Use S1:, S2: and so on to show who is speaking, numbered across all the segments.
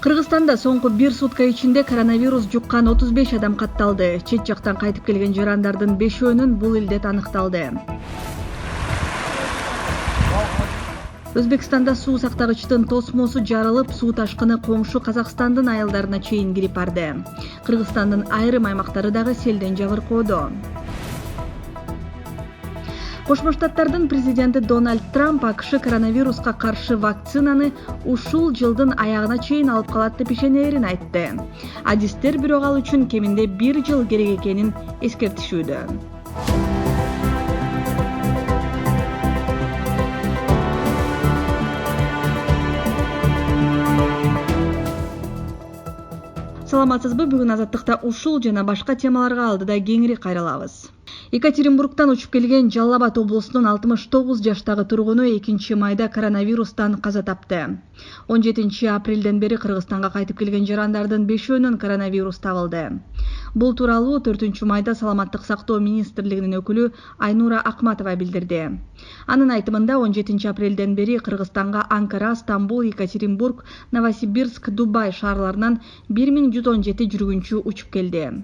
S1: Кыргызстанда соңку бир сутка ичинде коронавирус жуккан 35 адам катталды. Чет жактан кайтып келген жарандардын 5-өөнүн бул илдет аныкталды. Өзбекстанда суу сактагычтын тосмосу жарылып, суу ташкыны коңшу Казакстандын айылдарына чейин кирип барды. Кыргызстандын айрым аймактары дагы селден жабыркоодо. Кошмо Штаттардын президенти Дональд Трамп АКШ коронавируска каршы вакцинаны ушул жылдын аягына чейин алып калат деп ишенерин айтты. Адистер бирок ал үчүн кеминде 1 жыл керек экенин эскертишүүдө. Саламатсызбы, бүгүн Азаттыкта ушул жана башка темаларга алдыда кеңири кайрылабыз. Екатеринбургтан учуп келген Жалал Абад облусунун 69 жаштагы тургуну 2 майда коронавирустан каза тапты. 17 апрелден бери Кыргызстанга кайтып келген жарандардын 5-өөнүн коронавирус табылды. Бул тууралуу 4 майда Саламаттык сактоо министрлигинин өкүлү Айнура Акматова билдирди. Анын айтымында 17 апрелден бери Кыргызстанга Анкара, Стамбул, Екатеринбург, Новосибирск, Дубай шаарларынан 1117 жүргүнчү учуп келди.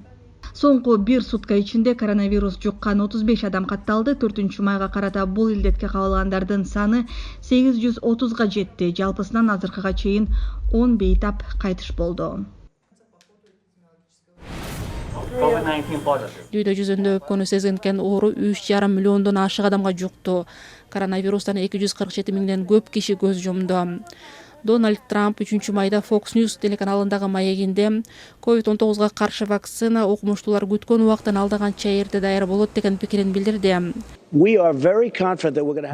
S1: Соңку бир сутка ичинде коронавирус жуккан 35 адам катталды. 4 майга карата бул илдетке кабылгандардын саны 830га жетти. Жалпысынан азыркыга чейин 10 бейтап кайтыш болду.
S2: Дүйнө жүзүндө өпкөнү сезинген оору 3,5 миллиондон ашык адамга жукту. Коронавирустан 247 миңден көп киши көз жумду. Дональд Трамп 3 майда Fox News телеканалындагы маегинде COVID-19га каршы вакцина окумуштуулар күткөн убактан алдыганча эрте даяр болот деген пикирин билдирди.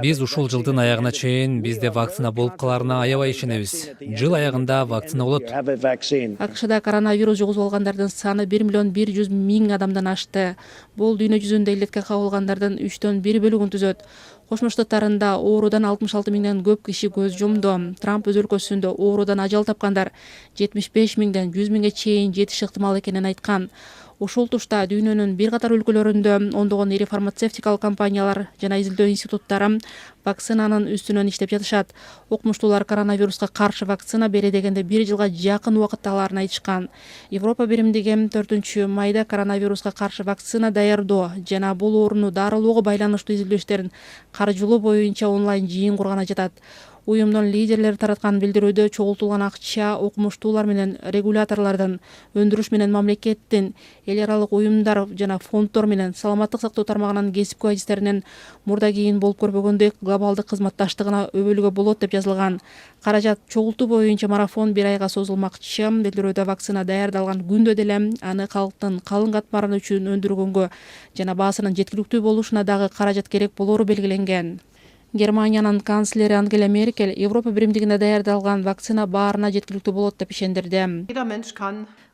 S3: Биз ушул жылдын аягына чейин бизде вакцина болуп каларына аябай ишенебиз. Жыл аягында вакцина болот.
S2: АКШда коронавирус жугузуп алгандардын саны 1 миллион 100 миң адамдан ашты. Бул дүйнө жүзүндө илдетке кабылгандардын 3/1 бөлүгүн түзөт. Кошмо Штаттарында оорудан 66 миңден көп киши көз жумду. Трамп өз өлкөсүндө оорудан ажал тапкандар 75 миңден 100 миңге чейин жетиши ыктымал экенин айткан. Ушул тушта дүйнөнүн бир катар өлкөлөрүндө ондогон ири фармацевтикалык компаниялар жана изилдөө институттары вакцинанын үстүнөн иштеп жатышат. Окумуштуулар коронавируска каршы вакцина бере дегенде 1 жылга жакын убакыттагыларын айтышкан. Европа биримдиги 4 майда коронавируска каршы вакцина даярдоо жана бул ооруну дарылоого байланыштуу изилдөө иштерин каржылоо боюнча онлайн жыйын курганы жатат. Уюмдун лидерлери тараткан билдирүүдө чогултулган акча окумуштуулар менен регуляторлордун, өндүрүш менен мамлекеттин, эл аралык уюмдар жана фонддор менен саламаттык сактоо тармагынын кесипкөй адистеринен мурда кийин болуп көрбөгөндөй глобалдык кызматташтыгына өбөлгө болот деп жазылган. Каражат чогултуу боюнча марафон 1 айга созулмакчы. Билдирүүдө вакцина даярдалган күндө деле аны калктын калың катмары үчүн өндүргөнгө жана баасынын жеткиликтүү болушуна дагы каражат керек болору белгиленген. Германиянын канцлери Ангела Меркель Европа биримдигинде даярдалган вакцина баарына жеткиликтүү болот деп ишендирди.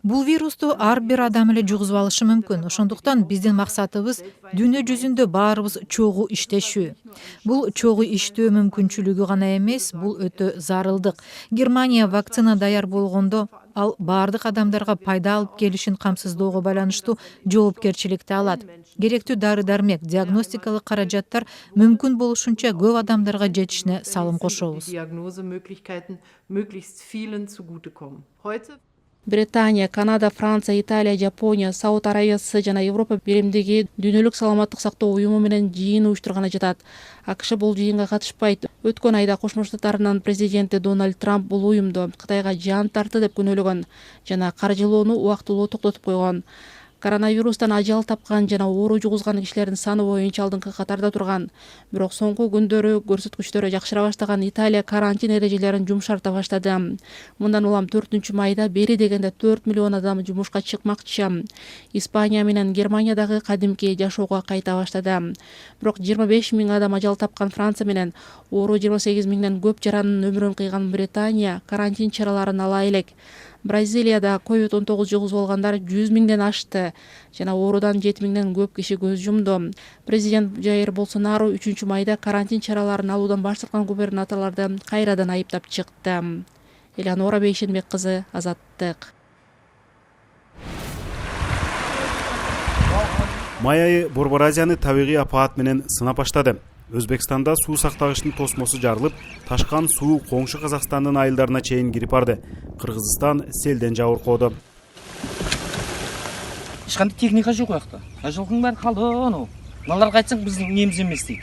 S4: Бул вирусту ар бир адам эле жугузуп алышы мүмкүн. Ошондуктан биздин максатыбыз дүйнө жүзүндө баарыбыз чогуу иштешүү. Бул чогуу иштөө мүмкүнчүлүгү гана эмес, бул өтө зарылдык. Германия вакцина даяр болгондо ал бардык адамдарга пайда алып келишин камсыздоого байланыштуу жоопкерчиликти алат. Керектүү дары-дармек, диагностикалык каражаттар мүмкүн болушунча көп адамдарга жетишине салым кошобуз.
S2: Британия, Канада, Франция, Италия, Жапония, Сауд Арабиясы жана Европа биримдиги дүйнөлүк саламаттык сактоо уюму менен жыйын уюштурганы жатат. АКШ бул жыйынга катышпайт. Өткөн айда Кошмо Штаттарынын президенти Дональд Трамп бул уюмду Кытайга жан тартты деп күнөөлөгөн жана каржылоону убактылуу токтотуп койгон. Коронавирустан ажал тапкан жана оору жугузган кишилердин саны боюнча алдыңкы катарда турган. Бирок соңку күндөрү көрсөткүчтөрү жакшыра баштаган Италия карантин эрежелерин жумшарта баштады. Мындан улам 4 майда бери дегенде 4 миллион адам жумушка чыкмакчы. Испания менен Германия дагы кадимки жашоого кайта баштады. Бирок 25 миң адам ажал тапкан Франция менен оору 28 миңден көп жаранын өмүрүн кыйган Британия карантин чараларын ала элек. Бразилияда COVID-19 жугузуп алгандар 100 миңден ашты жана оорудан 7 миңден көп киши көз жумду. Президент Жаир Болсонару 3 майда карантин чараларын алуудан баш тарткан губернаторлорду кайрадан айыптап чыкты. Элеонора Бейшенбек кызы, Азаттык.
S5: Май айы Борбор Азияны табигый апаат менен сынап баштады. Өзбекстанда суу сактагычтын тосмосу жарылып, ташкан суу коңшу Казакстандын айылдарына чейин кирип барды. Кыргызстан селден жабыркоодо.
S6: Эч кандай техника жок уякта. Жылкының баары калды анау. Мыналарга айтсаң биздин немиз эмес дейт.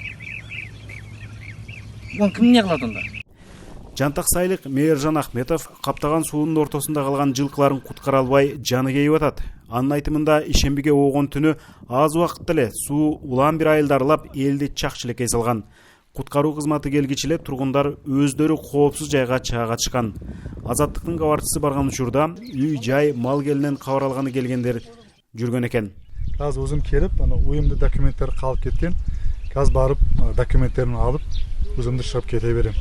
S6: Муну ким эмне кылат анда?
S5: Жантаксайлык Мээржан Ахметов каптаган суунун ортосунда калган жылкыларын куткара албай жаны кейип атат. Анын айтымында ишембиге оогон түнү аз убакытта эле суу улам бир айылды аралап элди чак чилекей салган. Куткаруу кызматы келгичи эле тургундар өздөрү коопсуз жайга чыга катышкан. Азаттыктын кабарчысы барган учурда үй жай мал келинен кабар алганы келгендер жүргөн экен.
S7: Азыр өзүм келип, ана уюмда документтер калып кеткен. Азыр барып документтерин алып, өзүмдү чыгып кете берем.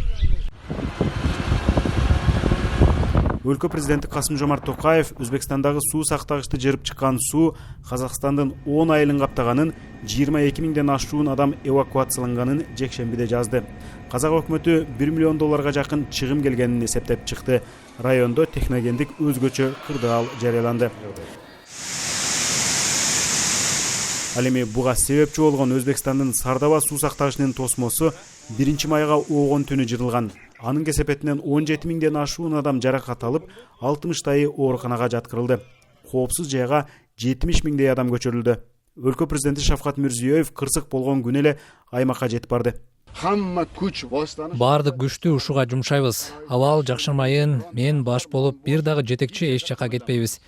S5: Өлкө президенти Касым-Жомарт Токаев Өзбекстандагы суу сактагычты жырып чыккан суу Казакстандын 10 айылын каптаганын, 22 миңден ашуун адам эвакуацияланганын жекшембиде жазды. Казак өкмөтү $1 миллион жакын чыгым келгенин эсептеп чыкты. Райондо техногендик өзгөчө кырдаал жарыяланды. Ал эми буга себепчи болгон Өзбекстандын Сардаба суу сактагычынын тосмосу 1 майга оогон түнү жырылган. Анын кесепетинен 17 миңден ашуун адам жаракат алып, 60тайы ооруканага жаткырылды. Коопсуз жайга 70 миңдей адам көчүрүлдү. Өлкө президенти Шавкат Мирзиёев кырсык болгон күнү эле аймакка жетип барды.
S3: Бардык күчтү ушуга жумшайбыз. Абал жакшырмайын, мен баш болуп бир дагы жетекчи эч жака кетпейбиз.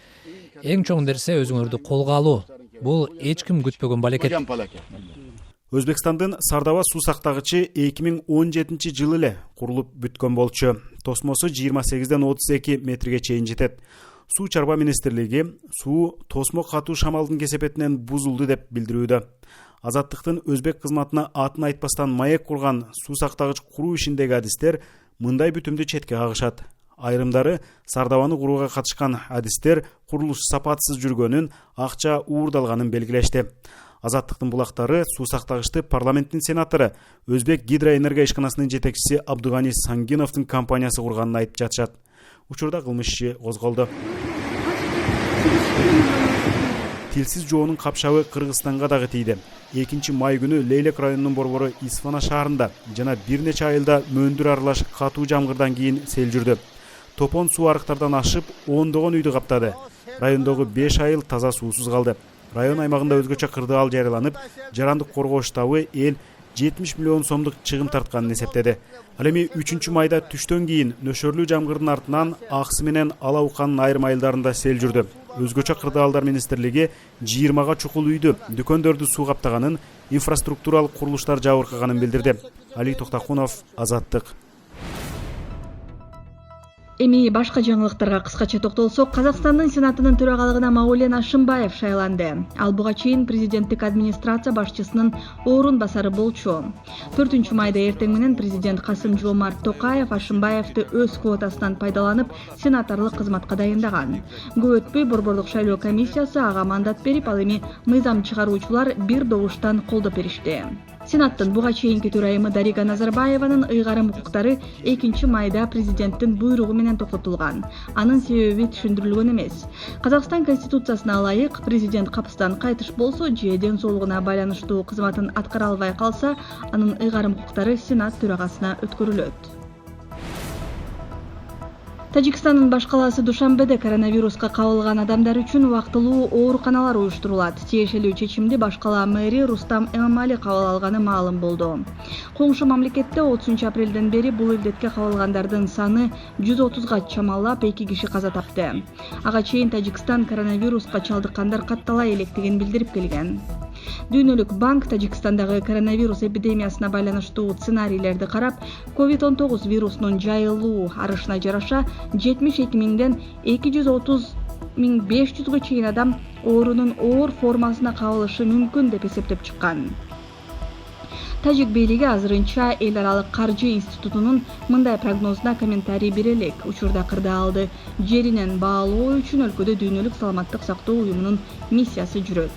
S3: Эң чоң нерсе өзүңөрдү колго алуу. Бул эч ким күтпөгөн балекет.
S5: Өзбекстандын Сардаба суу сактагычы 2017 жылы эле курулуп бүткөн болчу. Тосмосу 28ден 32 метрге чейин жетет. Суу чарба министрлиги суу тосмо катуу шамалдын кесепетинен бузулду деп билдирүүдө. Азаттыктын өзбек кызматына атын айтпастан маек курган суу сактагыч куруу ишиндеги адистер мындай бүтүмдү четке кагышат. Айрымдары Сардабаны курууга катышкан адистер курулуш сапатсыз жүргөнүн, акча уурдалганын белгилешти. Азаттыктын булактары суу сактагычты парламенттин сенатору, Өзбек гидроэнергия ишканасынын жетекчиси Абдугани Сангиновдун компаниясы курганын айтып жатышат. Учурда кылмыш иши козголду. Тилсиз жоонун капшабы Кыргызстанга дагы тийди. 2 май күнү Лейлек районунун борбору Исфана шаарында жана бир нече айылда мөндүр аралаш катуу жамгырдан кийин сел жүрдү. Топон суу арыктардан ашып, ондогон үйдү каптады. Райондогу 5 айыл таза суусуз калды. Район аймагында өзгөчө кырдаал жарыяланып, жарандык коргоо штабы эл 70 миллион сомдук чыгым тартканын эсептеди. Ал эми 3 майда түштөн кийин нөшөрлүү жамгырдын артынан Аксы менен Ала Уканын айрым айылдарында сел жүрдү. Өзгөчө кырдаалдар министрлиги 20га чукул үйдү, дүкөндөрдү суу каптаганын, инфраструктуралык курулуштар жабыркаганын билдирди. Али Токтакунов, Азаттык.
S1: Эми башка жаңылыктарга кыскача токтолсок, Казакстандын Сенатынын төрагалыгына Маулен Ашимбаев шайланды. Ал буга чейин президенттик администрация башчысынын орун басары болчу. 4 майда эртең менен президент Касым-Жомарт Токаев Ашимбаевди өз квотасынан пайдаланып, сенаторлук кызматка дайындаган. Көп өтпөй борборлук шайлоо комиссиясы ага мандат берип, ал эми мыйзам чыгаруучулар бир добуштан колдоп беришти. Сенаттын буга чейинки төрайымы Дарига Назарбаеванын ыйгарым укуктары 2 майда президенттин буйругу менен токтотулган. Анын себеби түшүндүрүлгөн эмес. Казакстан конституциясына ылайык, президент капыстан кайтыш болсо же ден соолугуна байланыштуу кызматын аткара албай калса, анын ыйгарым укуктары Сенат төрагасына өткөрүлөт. Тажикстандын баш калаасы Душанбеде коронавируска кабылган адамдар үчүн убактылуу ооруканалар уюштурулат. Тиешелүү чечимди баш кала мэри Рустам Эмомали кабыл алганы маалым болду. Коңшу мамлекетте 30 апрелден бери бул илдетке кабылгандардын саны 130га чамалап, 2 киши каза тапты. Ага чейин Тажикстан коронавируска чалдыккандар каттала электигин билдирип келген. Дүйнөлүк банк Тажикстандагы коронавирус эпидемиясына байланыштуу сценарийлерди карап, COVID-19 вирусунун жайылуу арышына жараша 72 миңден 230.500га чейин адам оорунун оор формасына кабылышы мүмкүн деп эсептеп чыккан. Тажик бийлиги азырынча эл аралык каржы институтунун мындай прогнозуна комментарий бере элек. Учурда кырдаалды жеринен баалоо үчүн өлкөдө дүйнөлүк саламаттык сактоо уюмунун миссиясы жүрөт.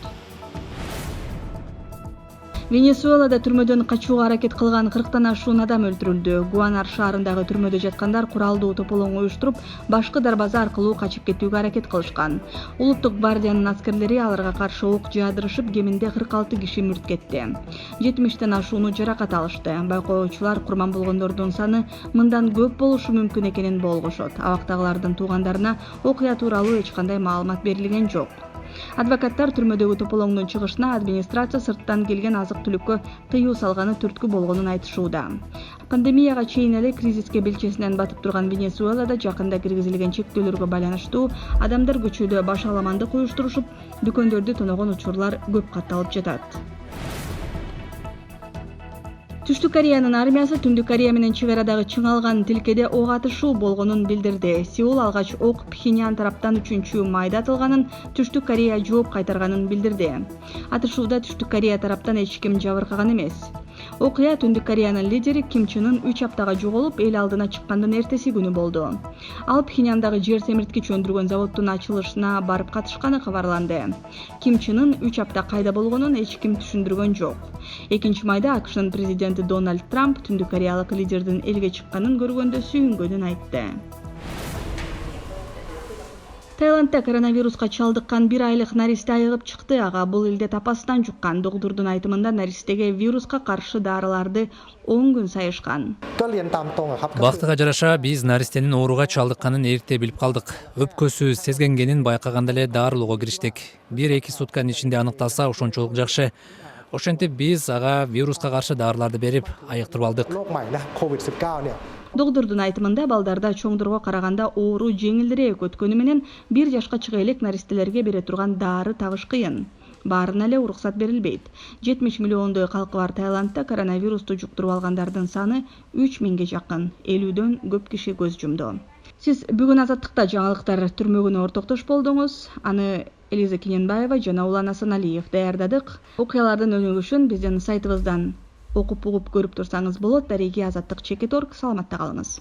S1: Венесуэлада түрмөдөн качууга аракет кылган 40тан ашуун адам өлтүрүлдү. Гуанар шаарындагы түрмөдө жаткандар куралдуу тополоң уюштуруп, башкы дарбаза аркылуу качып кетүүгө аракет кылышкан. Улуттук гвардиянын аскерлери аларга каршы ок жаадырышып, кеминде 46 киши мүрт кетти. 70тен ашууну жаракат алышты. Байкоочулар курман болгондордун саны мындан көп болушу мүмкүн экенин болгошот. Абактагылардын туугандарына окуя тууралуу эч кандай маалымат берилген жок. Адвокаттар түрмөдөгү тополоңдун чыгышына администрация сырттан келген азык-түлүккө тыюу салганы түрткү болгонун айтышууда. Пандемияга чейин эле кризиске белчесинен батып турган Венесуэлада жакында киргизилген чектөөлөргө байланыштуу адамдар көчөдө баш аламандык уюштурушуп, дүкөндөрдү тоногон учурлар көп катталып жатат. Түштүк Кореянын армиясы Түндүк Корея менен чек арадагы чыңалган тилкеде ок атышуу болгонун билдирди. Сеул алгач ок Пхеньян тараптан 3-майда атылганын, Түштүк Корея жооп кайтарганын билдирди. Атышууда Түштүк Корея тараптан эч ким жабыркаган эмес. Окуя Түндүк Кореянын лидери Ким Чен Ын 3 аптага жоголуп, эл алдына чыккандын эртеси күнү болду. Ал Пхеньяндагы жер семирткич өндүргөн заводдун ачылышына барып катышканы кабарланды. Ким Чен Ын 3 апта кайда болгонун эч ким түшүндүргөн жок. 2-майда АКШнын президенти Дональд Трамп Түндүк Кореялык лидердин элге чыкканын көргөндө сүйүнгөнүн айтты. Таиландда коронавируска чалдыккан 1 айлык наристе айыгып чыкты. Ага бул элде тапасынан жуккан. Доктурдун айтымында наристеге вируска каршы дарыларды 10 күн сайышкан.
S3: Бактыга жараша биз наристенин ооруга чалдыкканын эрте билип калдык. Өпкөсү сезгенгенин байкаганда эле дарылоого кириштик. 1-2 сутканын ичинде аныкталса ошончолук жакшы. Ошентип биз ага вируска каршы дарыларды берип айыктырып алдык.
S1: Доктурдун айтымында балдарда чоңдорго караганда оору жеңилирээк өткөнү менен 1 жашка чыга элек наристелерге бере турган дары табыш кыйын. Баарына эле уруксат берилбейт. 70 миллиондой калкы бар Таиландда коронавирусту жуктуруп алгандардын саны 3000ге жакын. 50дөн көп киши көз жумду. Сиз бүгүн Азаттыкта жаңылыктар түрмөгүнө ортоктош болдуңуз. Аны Элиза Кененбаева жана Улан Асаналиев даярдадык. Окуялардын өнүгүшүн биздин сайтыбыздан окуп угуп көрүп турсаңыз болот. Дареги Азаттык Чекит.org. Саламатта калыңыз.